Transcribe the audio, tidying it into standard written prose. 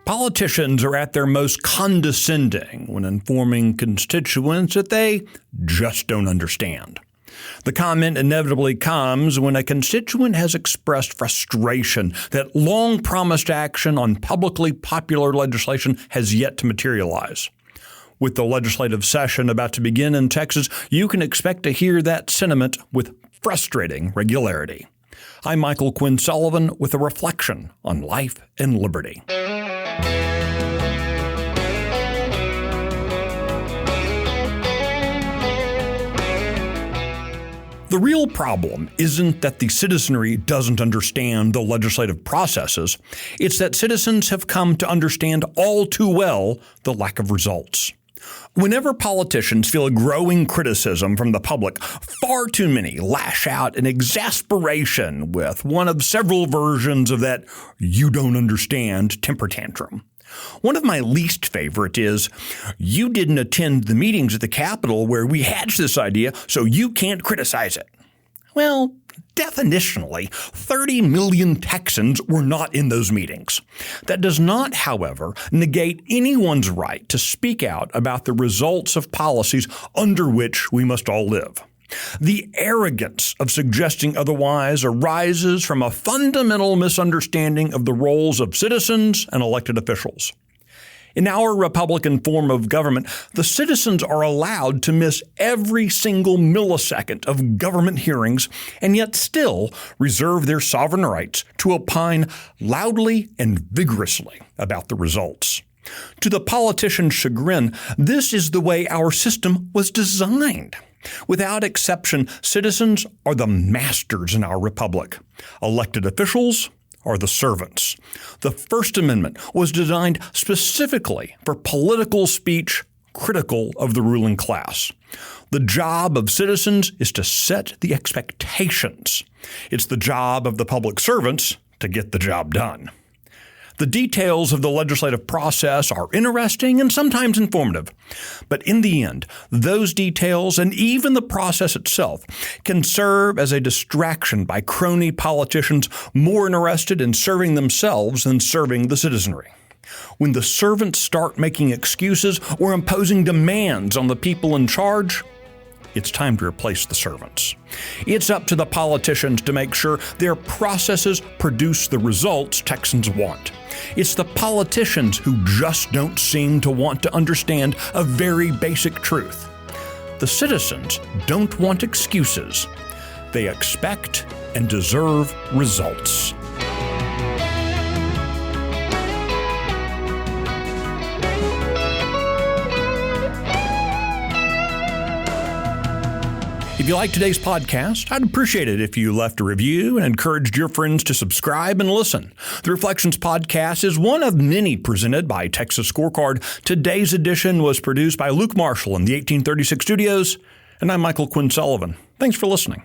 Politicians are at their most condescending when informing constituents that they just don't understand. The comment inevitably comes when a constituent has expressed frustration that long-promised action on publicly popular legislation has yet to materialize. With the legislative session about to begin in Texas, you can expect to hear that sentiment with frustrating regularity. I'm Michael Quinn Sullivan with a reflection on life and liberty. The real problem isn't that the citizenry doesn't understand the legislative processes. It's that citizens have come to understand all too well the lack of results. Whenever politicians feel a growing criticism from the public, far too many lash out in exasperation with one of several versions of that "you don't understand" temper tantrum. One of my least favorite is, "You didn't attend the meetings at the Capitol where we hatched this idea, so you can't criticize it." Well, definitionally, 30 million Texans were not in those meetings. That does not, however, negate anyone's right to speak out about the results of policies under which we must all live. The arrogance of suggesting otherwise arises from a fundamental misunderstanding of the roles of citizens and elected officials. In our Republican form of government, the citizens are allowed to miss every single millisecond of government hearings and yet still reserve their sovereign rights to opine loudly and vigorously about the results. To the politician's chagrin, this is the way our system was designed. Without exception, citizens are the masters in our republic. Elected officials are the servants. The First Amendment was designed specifically for political speech critical of the ruling class. The job of citizens is to set the expectations. It's the job of the public servants to get the job done. The details of the legislative process are interesting and sometimes informative. But in the end, those details and even the process itself can serve as a distraction by crony politicians more interested in serving themselves than serving the citizenry. When the servants start making excuses or imposing demands on the people in charge, it's time to replace the servants. It's up to the politicians to make sure their processes produce the results Texans want. It's the politicians who just don't seem to want to understand a very basic truth. The citizens don't want excuses. They expect and deserve results. If you like today's podcast, I'd appreciate it if you left a review and encouraged your friends to subscribe and listen. The Reflections Podcast is one of many presented by Texas Scorecard. Today's edition was produced by Luke Marshall in the 1836 studios, and I'm Michael Quinn Sullivan. Thanks for listening.